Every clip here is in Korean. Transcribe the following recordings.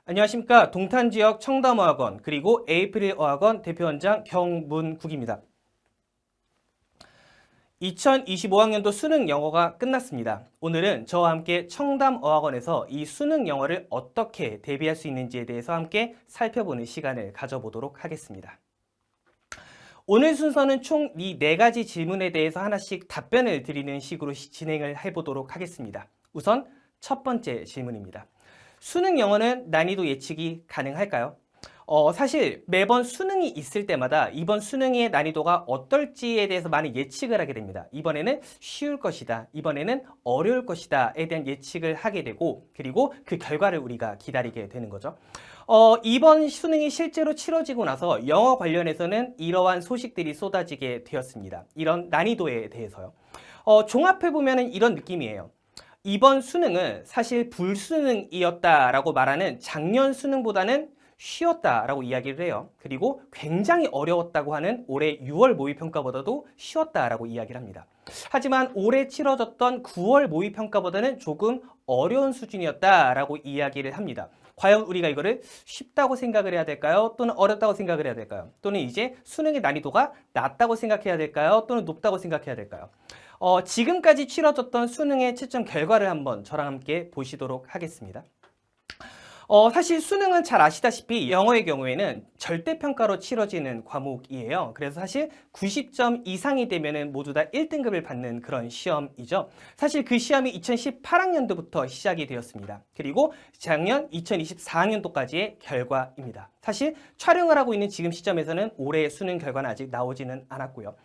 안녕하십니까. 동탄지역 청담어학원 그리고 에이프릴어학원 대표원장 경문국입니다. 2025학년도 수능 영어가 끝났습니다. 오늘은 저와 함께 청담어학원에서 이 수능 영어를 어떻게 대비할 수 있는지에 대해서 함께 살펴보는 시간을 가져보도록 하겠습니다. 오늘 순서는 총 이 4가지 질문에 대해서 하나씩 답변을 드리는 식으로 진행을 해보도록 하겠습니다. 우선 첫 번째 질문입니다. 수능 영어는 난이도 예측이 가능할까요? 사실 매번 수능이 있을 때마다 이번 수능의 난이도가 어떨지에 대해서 많이 예측을 하게 됩니다. 이번에는 쉬울 것이다, 이번에는 어려울 것이다에 대한 예측을 하게 되고, 그리고 그 결과를 우리가 기다리게 되는 거죠. 이번 수능이 실제로 치러지고 나서 영어 관련해서는 이러한 소식들이 쏟아지게 되었습니다. 이런 난이도에 대해서요. 종합해보면 이런 느낌이에요. 이번 수능은 사실 불수능이었다라고 말하는 작년 수능보다는 쉬웠다라고 이야기를 해요. 그리고 굉장히 어려웠다고 하는 올해 6월 모의평가보다도 쉬웠다라고 이야기를 합니다. 하지만 올해 치러졌던 9월 모의평가보다는 조금 어려운 수준이었다라고 이야기를 합니다. 과연 우리가 이거를 쉽다고 생각을 해야 될까요? 또는 어렵다고 생각을 해야 될까요? 또는 이제 수능의 난이도가 낮다고 생각해야 될까요? 또는 높다고 생각해야 될까요? 지금까지 치러졌던 수능의 채점 결과를 한번 저랑 함께 보시도록 하겠습니다. 사실 수능은 잘 아시다시피 영어의 경우에는 절대평가로 치러지는 과목이에요. 그래서 사실 90점 이상이 되면은 모두 다 1등급을 받는 그런 시험이죠. 사실 그 시험이 2018학년도부터 시작이 되었습니다. 그리고 작년 2024학년도까지의 결과입니다. 사실 촬영을 하고 있는 지금 시점에서는 올해 수능 결과는 아직 나오지는 않았고요.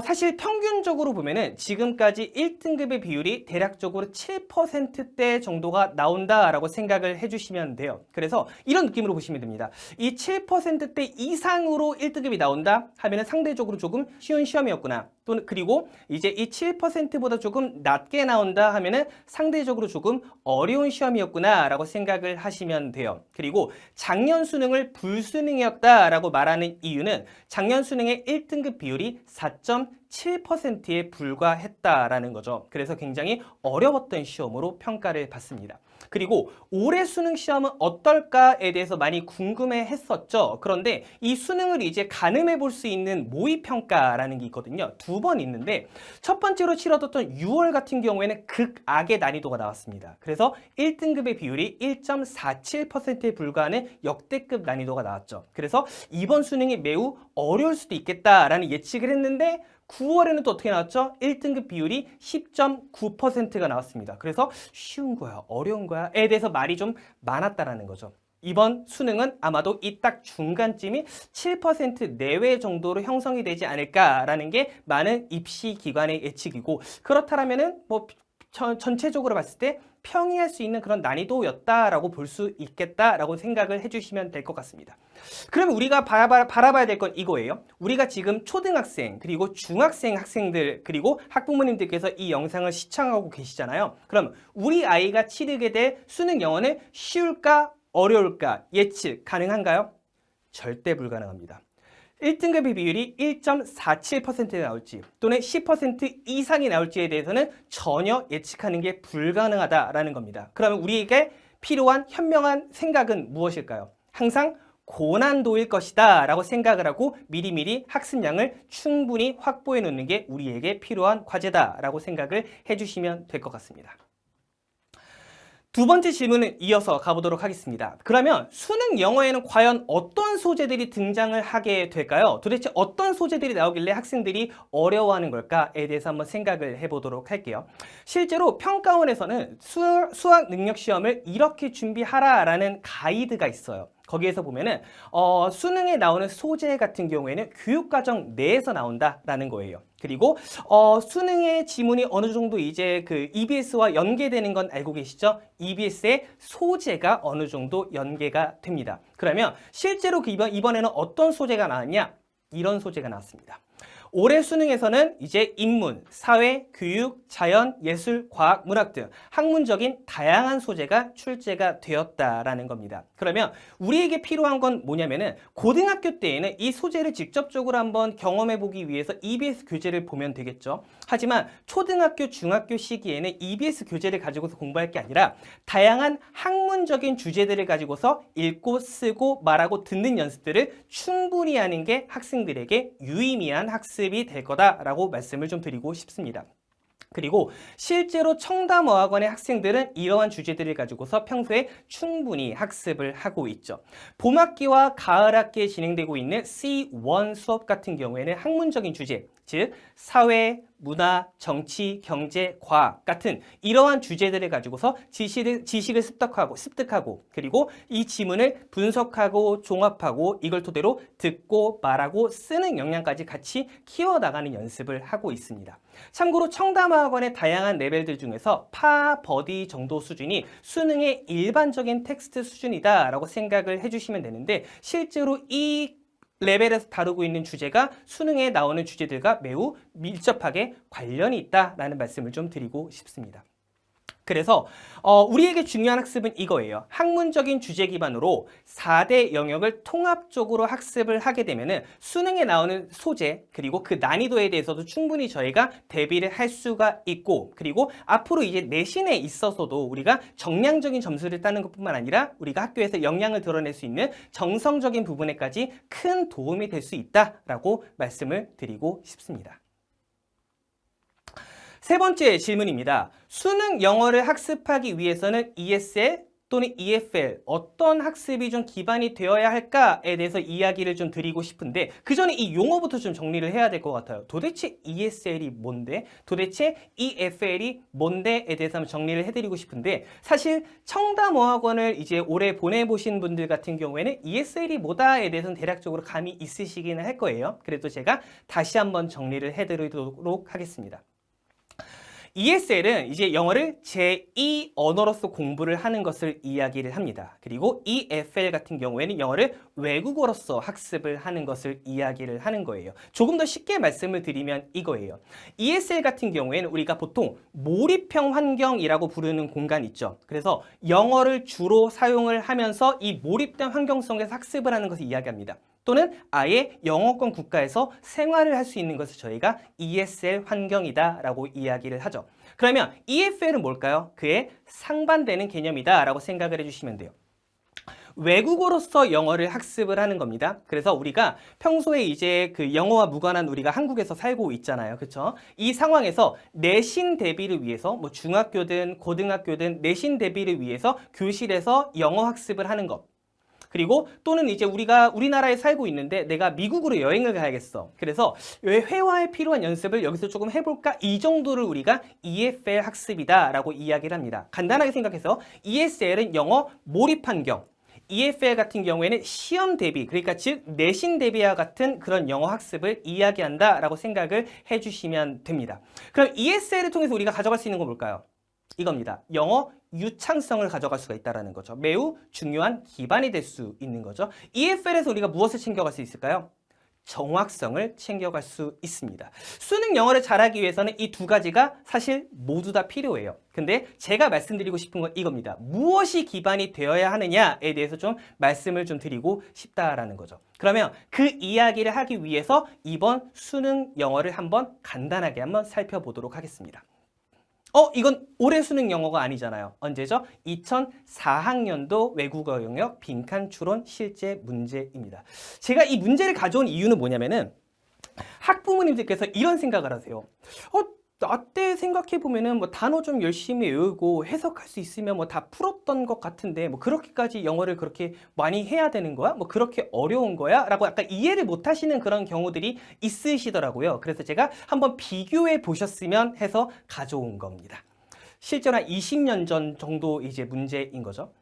사실 평균적으로 보면은 지금까지 1등급의 비율이 대략적으로 7%대 정도가 나온다라고 생각을 해주시면 돼요. 그래서 이런 느낌으로 보시면 됩니다. 이 7%대 이상으로 1등급이 나온다 하면은 상대적으로 조금 쉬운 시험이었구나. 또는 그리고 이제 이 7%보다 조금 낮게 나온다 하면은 상대적으로 조금 어려운 시험이었구나라고 생각을 하시면 돼요. 그리고 작년 수능을 불수능이었다라고 말하는 이유는 작년 수능의 1등급 비율이 4.7%에 불과했다라는 거죠. 그래서 굉장히 어려웠던 시험으로 평가를 받습니다. 그리고 올해 수능 시험은 어떨까에 대해서 많이 궁금해 했었죠. 그런데 이 수능을 이제 가늠해 볼 수 있는 모의평가라는 게 있거든요. 2번 있는데 첫 번째로 치러졌던 6월 같은 경우에는 극악의 난이도가 나왔습니다. 그래서 1등급의 비율이 1.47%에 불과하는 역대급 난이도가 나왔죠. 그래서 이번 수능이 매우 어려울 수도 있겠다라는 예측을 했는데 9월에는 또 어떻게 나왔죠? 1등급 비율이 10.9%가 나왔습니다. 그래서 쉬운 거야, 어려운 거야에 대해서 말이 좀 많았다라는 거죠. 이번 수능은 아마도 이 딱 중간쯤이 7% 내외 정도로 형성이 되지 않을까라는 게 많은 입시 기관의 예측이고, 그렇다면은 뭐 전체적으로 봤을 때 평이할 수 있는 그런 난이도였다라고 볼 수 있겠다라고 생각을 해주시면 될 것 같습니다. 그러면 우리가 바라봐야 될 건 이거예요. 우리가 지금 초등학생 그리고 중학생 학생들 그리고 학부모님들께서 이 영상을 시청하고 계시잖아요. 그럼 우리 아이가 치르게 될 수능 영어는 쉬울까 어려울까 예측 가능한가요? 절대 불가능합니다. 1등급의 비율이 1.47%가 나올지 또는 10% 이상이 나올지에 대해서는 전혀 예측하는 게 불가능하다라는 겁니다. 그러면 우리에게 필요한 현명한 생각은 무엇일까요? 항상 고난도일 것이다 라고 생각을 하고 미리미리 학습량을 충분히 확보해 놓는 게 우리에게 필요한 과제다 라고 생각을 해주시면 될 것 같습니다. 두 번째 질문을 이어서 가보도록 하겠습니다. 그러면 수능 영어에는 과연 어떤 소재들이 등장을 하게 될까요? 도대체 어떤 소재들이 나오길래 학생들이 어려워하는 걸까에 대해서 한번 생각을 해보도록 할게요. 실제로 평가원에서는 수학 능력 시험을 이렇게 준비하라라는 가이드가 있어요. 거기에서 보면은 수능에 나오는 소재 같은 경우에는 교육과정 내에서 나온다라는 거예요. 그리고 수능의 지문이 어느 정도 이제 그 EBS와 연계되는 건 알고 계시죠? EBS의 소재가 어느 정도 연계가 됩니다. 그러면 실제로 이번에는 어떤 소재가 나왔냐? 이런 소재가 나왔습니다. 올해 수능에서는 이제 인문, 사회, 교육, 자연, 예술, 과학, 문학 등 학문적인 다양한 소재가 출제가 되었다라는 겁니다. 그러면 우리에게 필요한 건 뭐냐면은 고등학교 때에는 이 소재를 직접적으로 한번 경험해 보기 위해서 EBS 교재를 보면 되겠죠. 하지만 초등학교, 중학교 시기에는 EBS 교재를 가지고서 공부할 게 아니라 다양한 학문적인 주제들을 가지고서 읽고 쓰고 말하고 듣는 연습들을 충분히 하는 게 학생들에게 유의미한 학습이 될 거다라고 말씀을 좀 드리고 싶습니다. 그리고 실제로 청담어학원의 학생들은 이러한 주제들을 가지고서 평소에 충분히 학습을 하고 있죠. 봄학기와 가을학기에 진행되고 있는 C1 수업 같은 경우에는 학문적인 주제, 즉 사회, 문화, 정치, 경제, 과학 같은 이러한 주제들을 가지고서 지식을 습득하고 그리고 이 지문을 분석하고 종합하고 이걸 토대로 듣고 말하고 쓰는 역량까지 같이 키워나가는 연습을 하고 있습니다. 참고로 청담어학원의 다양한 레벨들 중에서 파, 버디 정도 수준이 수능의 일반적인 텍스트 수준이다라고 생각을 해주시면 되는데 실제로 이 레벨에서 다루고 있는 주제가 수능에 나오는 주제들과 매우 밀접하게 관련이 있다라는 말씀을 좀 드리고 싶습니다. 그래서 우리에게 중요한 학습은 이거예요. 학문적인 주제 기반으로 4대 영역을 통합적으로 학습을 하게 되면은 수능에 나오는 소재 그리고 그 난이도에 대해서도 충분히 저희가 대비를 할 수가 있고 그리고 앞으로 이제 내신에 있어서도 우리가 정량적인 점수를 따는 것뿐만 아니라 우리가 학교에서 역량을 드러낼 수 있는 정성적인 부분에까지 큰 도움이 될 수 있다라고 말씀을 드리고 싶습니다. 세 번째 질문입니다. 수능 영어를 학습하기 위해서는 ESL 또는 EFL 어떤 학습이 좀 기반이 되어야 할까에 대해서 이야기를 좀 드리고 싶은데 그 전에 이 용어부터 좀 정리를 해야 될 것 같아요. 도대체 ESL이 뭔데? 도대체 EFL이 뭔데?에 대해서 한번 정리를 해드리고 싶은데 사실 청담어학원을 이제 올해 보내보신 분들 같은 경우에는 ESL이 뭐다에 대해서는 대략적으로 감이 있으시기는 할 거예요. 그래도 제가 다시 한번 정리를 해드리도록 하겠습니다. ESL은 이제 영어를 제2 언어로서 공부를 하는 것을 이야기를 합니다. 그리고 EFL 같은 경우에는 영어를 외국어로서 학습을 하는 것을 이야기를 하는 거예요. 조금 더 쉽게 말씀을 드리면 이거예요. ESL 같은 경우에는 우리가 보통 몰입형 환경이라고 부르는 공간 있죠. 그래서 영어를 주로 사용을 하면서 이 몰입된 환경 속에서 학습을 하는 것을 이야기합니다. 또는 아예 영어권 국가에서 생활을 할 수 있는 것을 저희가 ESL 환경이다라고 이야기를 하죠. 그러면 EFL은 뭘까요? 그에 상반되는 개념이다라고 생각을 해주시면 돼요. 외국어로서 영어를 학습을 하는 겁니다. 그래서 우리가 평소에 이제 그 영어와 무관한 우리가 한국에서 살고 있잖아요. 그렇죠? 이 상황에서 내신 대비를 위해서 뭐 중학교든 고등학교든 내신 대비를 위해서 교실에서 영어 학습을 하는 것. 그리고 또는 이제 우리가 우리나라에 살고 있는데 내가 미국으로 여행을 가야겠어. 그래서 회화에 필요한 연습을 여기서 조금 해볼까? 이 정도를 우리가 EFL 학습이다라고 이야기를 합니다. 간단하게 생각해서 ESL은 영어 몰입 환경, EFL 같은 경우에는 시험 대비, 그러니까 즉 내신 대비와 같은 그런 영어 학습을 이야기한다라고 생각을 해주시면 됩니다. 그럼 ESL을 통해서 우리가 가져갈 수 있는 건 뭘까요? 이겁니다. 영어 유창성을 가져갈 수가 있다는 거죠. 매우 중요한 기반이 될 수 있는 거죠. EFL에서 우리가 무엇을 챙겨갈 수 있을까요? 정확성을 챙겨갈 수 있습니다. 수능 영어를 잘하기 위해서는 이 두 가지가 사실 모두 다 필요해요. 근데 제가 말씀드리고 싶은 건 이겁니다. 무엇이 기반이 되어야 하느냐에 대해서 좀 말씀을 좀 드리고 싶다라는 거죠. 그러면 그 이야기를 하기 위해서 이번 수능 영어를 한번 간단하게 한번 살펴보도록 하겠습니다. 이건 올해 수능 영어가 아니잖아요. 언제죠? 2004학년도 외국어 영역 빈칸 추론 실제 문제입니다. 제가 이 문제를 가져온 이유는 뭐냐면은 학부모님들께서 이런 생각을 하세요. 나 때 생각해보면은 뭐 단어 좀 열심히 외우고 해석할 수 있으면 뭐 다 풀었던 것 같은데 뭐 그렇게까지 영어를 그렇게 많이 해야 되는 거야? 뭐 그렇게 어려운 거야? 라고 약간 이해를 못 하시는 그런 경우들이 있으시더라고요. 그래서 제가 한번 비교해 보셨으면 해서 가져온 겁니다. 실제로 한 20년 전 정도 이제 문제인 거죠.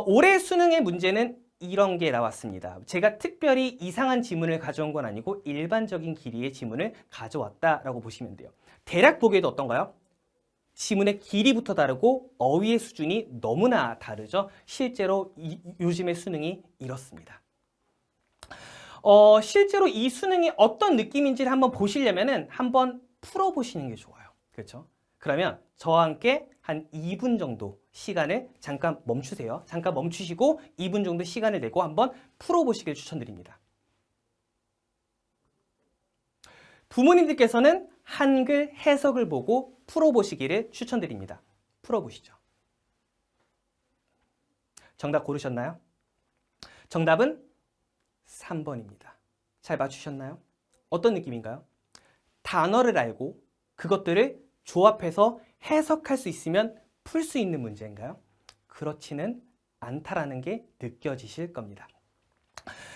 올해 수능의 문제는 이런 게 나왔습니다. 제가 특별히 이상한 지문을 가져온 건 아니고 일반적인 길이의 지문을 가져왔다라고 보시면 돼요. 대략 보기에도 어떤가요? 지문의 길이부터 다르고 어휘의 수준이 너무나 다르죠. 실제로 요즘의 수능이 이렇습니다. 실제로 이 수능이 어떤 느낌인지를 한번 보시려면은 한번 풀어보시는 게 좋아요. 그렇죠? 그러면 저와 함께 한 2분 정도 시간을 잠깐 멈추세요. 잠깐 멈추시고 2분 정도 시간을 내고 한번 풀어보시길 추천드립니다. 부모님들께서는 한글 해석을 보고 풀어보시기를 추천드립니다. 풀어보시죠. 정답 고르셨나요? 정답은 3번입니다. 잘 맞추셨나요? 어떤 느낌인가요? 단어를 알고 그것들을 조합해서 해석할 수 있으면 풀 수 있는 문제인가요? 그렇지는 않다라는 게 느껴지실 겁니다.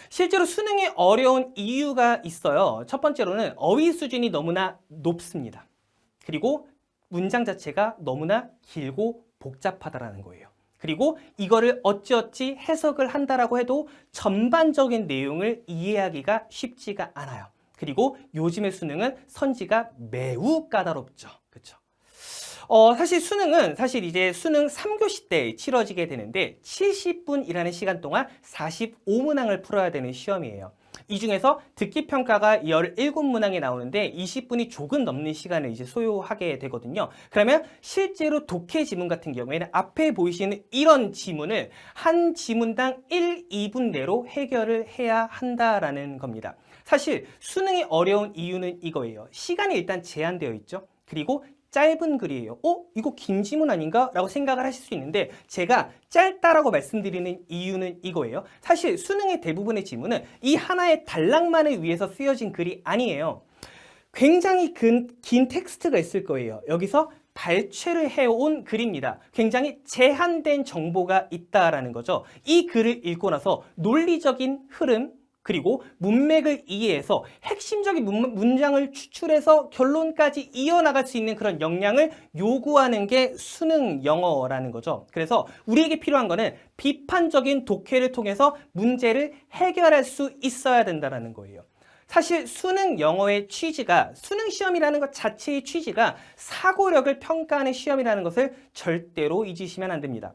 실제로 수능이 어려운 이유가 있어요. 첫 번째로는 어휘 수준이 너무나 높습니다. 그리고 문장 자체가 너무나 길고 복잡하다라는 거예요. 그리고 이거를 어찌어찌 해석을 한다라고 해도 전반적인 내용을 이해하기가 쉽지가 않아요. 그리고 요즘의 수능은 선지가 매우 까다롭죠. 그렇죠? 사실 수능은 이제 수능 3교시 때 치러지게 되는데 70분이라는 시간 동안 45문항을 풀어야 되는 시험이에요. 이 중에서 듣기 평가가 17문항이 나오는데 20분이 조금 넘는 시간을 이제 소요하게 되거든요. 그러면 실제로 독해 지문 같은 경우에는 앞에 보이시는 이런 지문을 한 지문당 1, 2분 내로 해결을 해야 한다라는 겁니다. 사실 수능이 어려운 이유는 이거예요. 시간이 일단 제한되어 있죠. 그리고 짧은 글이에요. 이거 긴 지문 아닌가? 라고 생각을 하실 수 있는데 제가 짧다라고 말씀드리는 이유는 이거예요. 사실 수능의 대부분의 지문은 이 하나의 단락만을 위해서 쓰여진 글이 아니에요. 굉장히 긴 텍스트가 있을 거예요. 여기서 발췌를 해온 글입니다. 굉장히 제한된 정보가 있다라는 거죠. 이 글을 읽고 나서 논리적인 흐름, 그리고 문맥을 이해해서 핵심적인 문장을 추출해서 결론까지 이어나갈 수 있는 그런 역량을 요구하는 게 수능 영어라는 거죠. 그래서 우리에게 필요한 거는 비판적인 독해를 통해서 문제를 해결할 수 있어야 된다는 거예요. 사실 수능 영어의 취지가, 수능 시험이라는 것 자체의 취지가 사고력을 평가하는 시험이라는 것을 절대로 잊으시면 안 됩니다.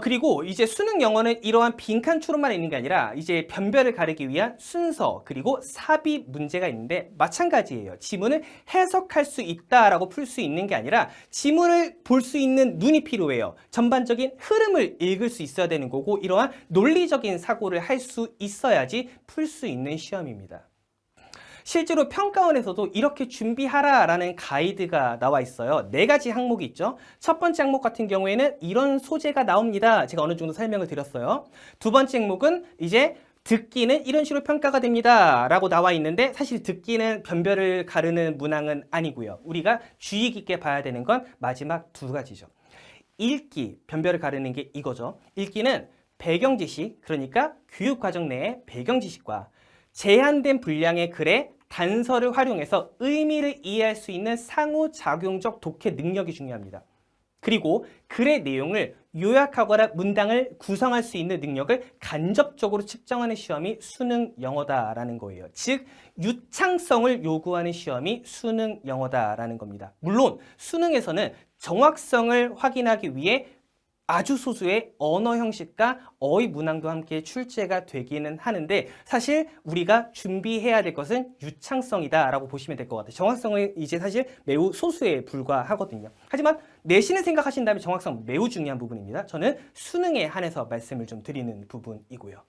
그리고 이제 수능 영어는 이러한 빈칸 추론만 있는 게 아니라 이제 변별을 가리기 위한 순서 그리고 삽입 문제가 있는데 마찬가지예요. 지문을 해석할 수 있다라고 풀 수 있는 게 아니라 지문을 볼 수 있는 눈이 필요해요. 전반적인 흐름을 읽을 수 있어야 되는 거고 이러한 논리적인 사고를 할 수 있어야지 풀 수 있는 시험입니다. 실제로 평가원에서도 이렇게 준비하라라는 가이드가 나와 있어요. 4가지 항목이 있죠. 첫 번째 항목 같은 경우에는 이런 소재가 나옵니다. 제가 어느 정도 설명을 드렸어요. 두 번째 항목은 이제 듣기는 이런 식으로 평가가 됩니다 라고 나와 있는데 사실 듣기는 변별을 가르는 문항은 아니고요. 우리가 주의 깊게 봐야 되는 건 마지막 2가지죠. 읽기, 변별을 가르는 게 이거죠. 읽기는 배경 지식, 그러니까 교육 과정 내의 배경 지식과 제한된 분량의 글에 단서를 활용해서 의미를 이해할 수 있는 상호작용적 독해 능력이 중요합니다. 그리고 글의 내용을 요약하거나 문장을 구성할 수 있는 능력을 간접적으로 측정하는 시험이 수능 영어다라는 거예요. 즉 유창성을 요구하는 시험이 수능 영어다라는 겁니다. 물론 수능에서는 정확성을 확인하기 위해 아주 소수의 언어 형식과 어휘 문항도 함께 출제가 되기는 하는데 사실 우리가 준비해야 될 것은 유창성이다라고 보시면 될 것 같아요. 정확성은 이제 사실 매우 소수에 불과하거든요. 하지만 내신을 생각하신다면 정확성 매우 중요한 부분입니다. 저는 수능에 한해서 말씀을 좀 드리는 부분이고요.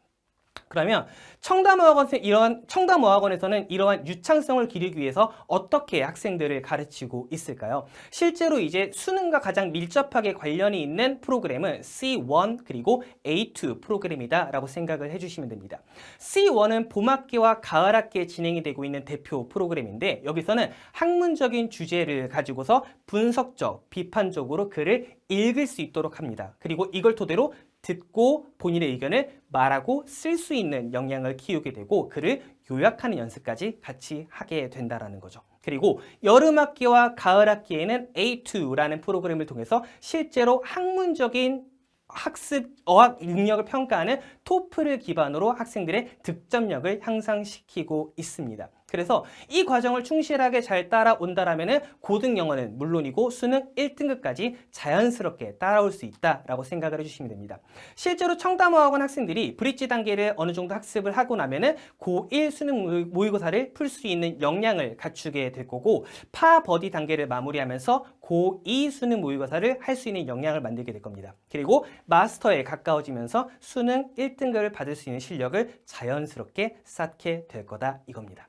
그러면 청담어학원에서는 이러한 유창성을 기르기 위해서 어떻게 학생들을 가르치고 있을까요? 실제로 이제 수능과 가장 밀접하게 관련이 있는 프로그램은 C1 그리고 A2 프로그램이다라고 생각을 해주시면 됩니다. C1은 봄학기와 가을학기에 진행이 되고 있는 대표 프로그램인데 여기서는 학문적인 주제를 가지고서 분석적, 비판적으로 글을 읽을 수 있도록 합니다. 그리고 이걸 토대로 듣고 본인의 의견을 말하고 쓸 수 있는 역량을 키우게 되고 글을 요약하는 연습까지 같이 하게 된다는 거죠. 그리고 여름학기와 가을학기에는 A2라는 프로그램을 통해서 실제로 학문적인 학습 어학 능력을 평가하는 토플을 기반으로 학생들의 득점력을 향상시키고 있습니다. 그래서 이 과정을 충실하게 잘 따라온다라면은 고등 영어는 물론이고 수능 1등급까지 자연스럽게 따라올 수 있다라고 생각을 해주시면 됩니다. 실제로 청담어학원 학생들이 브릿지 단계를 어느 정도 학습을 하고 나면은 고1 수능 모의고사를 풀 수 있는 역량을 갖추게 될 거고 파 버디 단계를 마무리하면서 고2 수능 모의고사를 할 수 있는 역량을 만들게 될 겁니다. 그리고 마스터에 가까워지면서 수능 1등급을 받을 수 있는 실력을 자연스럽게 쌓게 될 거다 이겁니다.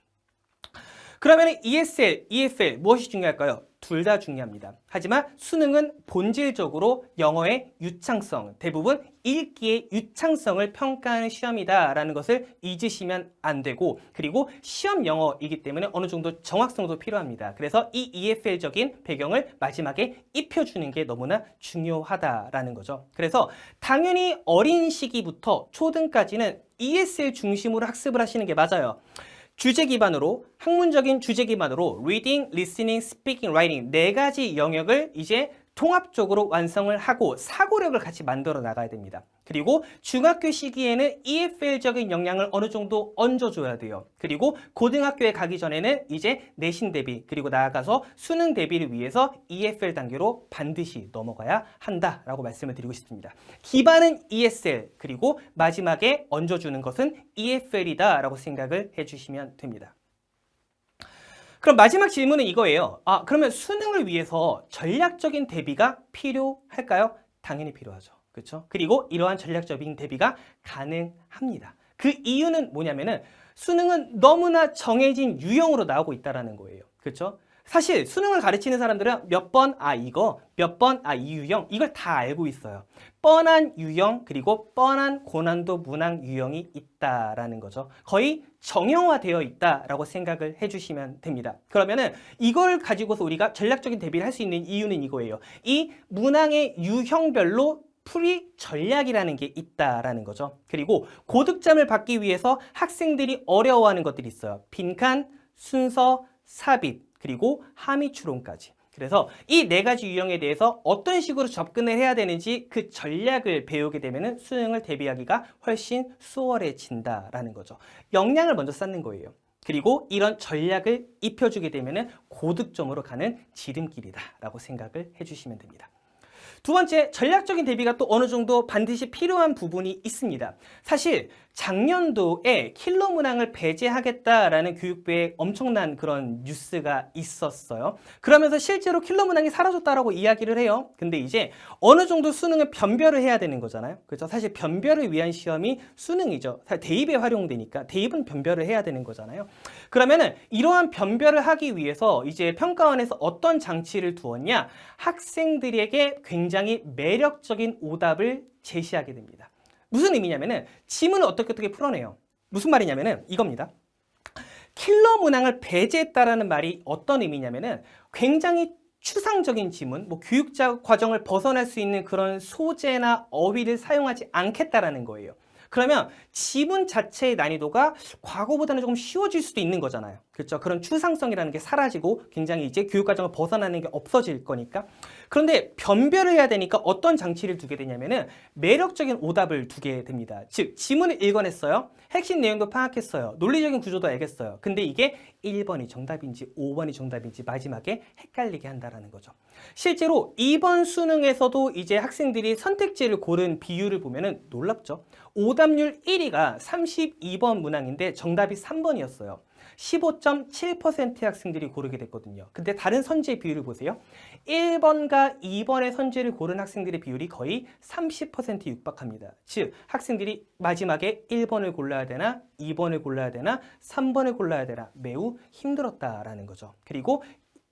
그러면 ESL, EFL 무엇이 중요할까요? 둘 다 중요합니다. 하지만 수능은 본질적으로 영어의 유창성, 대부분 읽기의 유창성을 평가하는 시험이다라는 것을 잊으시면 안 되고 그리고 시험 영어이기 때문에 어느 정도 정확성도 필요합니다. 그래서 이 EFL적인 배경을 마지막에 입혀주는 게 너무나 중요하다라는 거죠. 그래서 당연히 어린 시기부터 초등까지는 ESL 중심으로 학습을 하시는 게 맞아요. 주제 기반으로, 학문적인 주제 기반으로 reading, listening, speaking, writing 네 가지 영역을 이제 통합적으로 완성을 하고 사고력을 같이 만들어 나가야 됩니다. 그리고 중학교 시기에는 EFL적인 역량을 어느 정도 얹어줘야 돼요. 그리고 고등학교에 가기 전에는 이제 내신 대비 그리고 나아가서 수능 대비를 위해서 EFL 단계로 반드시 넘어가야 한다라고 말씀을 드리고 싶습니다. 기반은 ESL 그리고 마지막에 얹어주는 것은 EFL이다라고 생각을 해주시면 됩니다. 그럼 마지막 질문은 이거예요. 그러면 수능을 위해서 전략적인 대비가 필요할까요? 당연히 필요하죠. 그렇죠? 그리고 이러한 전략적인 대비가 가능합니다. 그 이유는 뭐냐면은 수능은 너무나 정해진 유형으로 나오고 있다는 거예요. 그렇죠? 사실 수능을 가르치는 사람들은 몇 번, 이거, 몇 번, 이 유형, 이걸 다 알고 있어요. 뻔한 유형, 그리고 뻔한 고난도 문항 유형이 있다라는 거죠. 거의 정형화되어 있다라고 생각을 해주시면 됩니다. 그러면은 이걸 가지고서 우리가 전략적인 대비를 할 수 있는 이유는 이거예요. 이 문항의 유형별로 풀이 전략이라는 게 있다라는 거죠. 그리고 고득점을 받기 위해서 학생들이 어려워하는 것들이 있어요. 빈칸, 순서, 삽입, 그리고 함의 추론까지. 그래서 이 네 가지 유형에 대해서 어떤 식으로 접근을 해야 되는지 그 전략을 배우게 되면 수능을 대비하기가 훨씬 수월해진다라는 거죠. 역량을 먼저 쌓는 거예요. 그리고 이런 전략을 입혀주게 되면 고득점으로 가는 지름길이다라고 생각을 해주시면 됩니다. 두 번째, 전략적인 대비가 또 어느 정도 반드시 필요한 부분이 있습니다. 사실 작년도에 킬러 문항을 배제하겠다라는 교육부의 엄청난 그런 뉴스가 있었어요. 그러면서 실제로 킬러 문항이 사라졌다라고 이야기를 해요. 근데 이제 어느 정도 수능을 변별을 해야 되는 거잖아요. 그렇죠? 사실 변별을 위한 시험이 수능이죠. 사실 대입에 활용되니까 대입은 변별을 해야 되는 거잖아요. 그러면은 이러한 변별을 하기 위해서 이제 평가원에서 어떤 장치를 두었냐? 학생들에게 굉장히 매력적인 오답을 제시하게 됩니다. 무슨 의미냐면은 지문을 어떻게 풀어내요. 무슨 말이냐면은 이겁니다. 킬러 문항을 배제했다라는 말이 어떤 의미냐면은 굉장히 추상적인 지문, 교육자 과정을 벗어날 수 있는 그런 소재나 어휘를 사용하지 않겠다라는 거예요. 그러면 지문 자체의 난이도가 과거보다는 조금 쉬워질 수도 있는 거잖아요. 그렇죠? 그런 추상성이라는 게 사라지고 굉장히 이제 교육과정을 벗어나는 게 없어질 거니까. 그런데 변별을 해야 되니까 어떤 장치를 두게 되냐면은 매력적인 오답을 두게 됩니다. 즉, 지문을 읽어냈어요. 핵심 내용도 파악했어요. 논리적인 구조도 알겠어요. 근데 이게 1번이 정답인지 5번이 정답인지 마지막에 헷갈리게 한다라는 거죠. 실제로 이번 수능에서도 이제 학생들이 선택지를 고른 비율을 보면은 놀랍죠. 오답률 1위가 32번 문항인데 정답이 3번이었어요. 15.7%의 학생들이 고르게 됐거든요. 근데 다른 선제 비율을 보세요. 1번과 2번의 선제를 고른 학생들의 비율이 거의 30% 육박합니다. 즉, 학생들이 마지막에 1번을 골라야 되나, 2번을 골라야 되나, 3번을 골라야 되나 매우 힘들었다라는 거죠. 그리고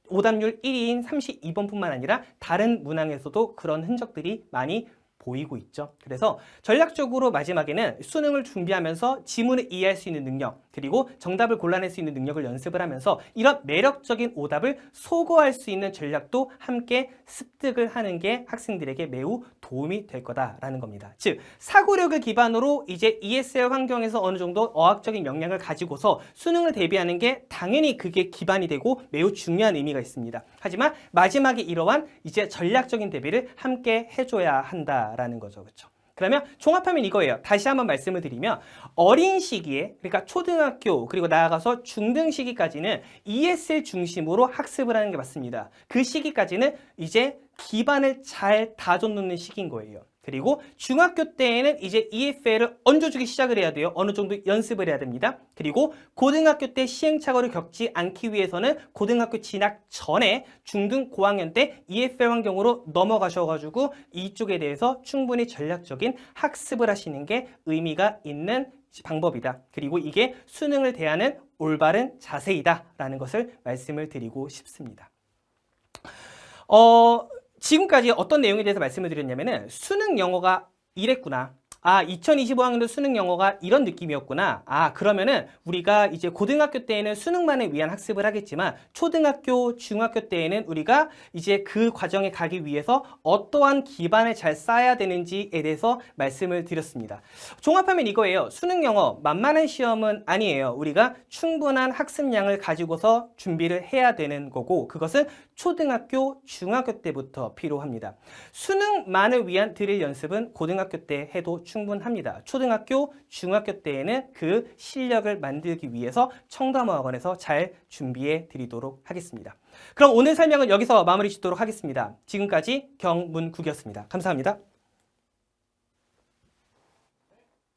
오답률 1위인 32번뿐만 아니라 다른 문항에서도 그런 흔적들이 많이 보이고 있죠. 그래서 전략적으로 마지막에는 수능을 준비하면서 지문을 이해할 수 있는 능력, 그리고 정답을 골라낼 수 있는 능력을 연습을 하면서 이런 매력적인 오답을 소거할 수 있는 전략도 함께 습득을 하는 게 학생들에게 매우 도움이 될 거다라는 겁니다. 즉, 사고력을 기반으로 이제 ESL 환경에서 어느 정도 어학적인 역량을 가지고서 수능을 대비하는 게 당연히 그게 기반이 되고 매우 중요한 의미가 있습니다. 하지만 마지막에 이러한 이제 전략적인 대비를 함께 해줘야 한다라는 거죠. 그렇죠? 그러면 종합하면 이거예요. 다시 한번 말씀을 드리면 어린 시기에 그러니까 초등학교 그리고 나아가서 중등 시기까지는 ESL 중심으로 학습을 하는 게 맞습니다. 그 시기까지는 이제 기반을 잘 다져놓는 시기인 거예요. 그리고 중학교 때에는 이제 EFL을 얹어주기 시작을 해야 돼요. 어느 정도 연습을 해야 됩니다. 그리고 고등학교 때 시행착오를 겪지 않기 위해서는 고등학교 진학 전에 중등 고학년 때 EFL 환경으로 넘어가셔가지고 이쪽에 대해서 충분히 전략적인 학습을 하시는 게 의미가 있는 방법이다. 그리고 이게 수능을 대하는 올바른 자세이다라는 것을 말씀을 드리고 싶습니다. 지금까지 어떤 내용에 대해서 말씀을 드렸냐면은 수능 영어가 이랬구나. 2025학년도 수능 영어가 이런 느낌이었구나. 그러면은 우리가 이제 고등학교 때에는 수능만을 위한 학습을 하겠지만 초등학교, 중학교 때에는 우리가 이제 그 과정에 가기 위해서 어떠한 기반을 잘 쌓아야 되는지에 대해서 말씀을 드렸습니다. 종합하면 이거예요. 수능 영어 만만한 시험은 아니에요. 우리가 충분한 학습량을 가지고서 준비를 해야 되는 거고 그것은 초등학교, 중학교 때부터 필요합니다. 수능만을 위한 드릴 연습은 고등학교 때 해도 충분합니다. 초등학교, 중학교 때에는 그 실력을 만들기 위해서 청담어학원에서 잘 준비해 드리도록 하겠습니다. 그럼 오늘 설명은 여기서 마무리 짓도록 하겠습니다. 지금까지 경문국이었습니다. 감사합니다.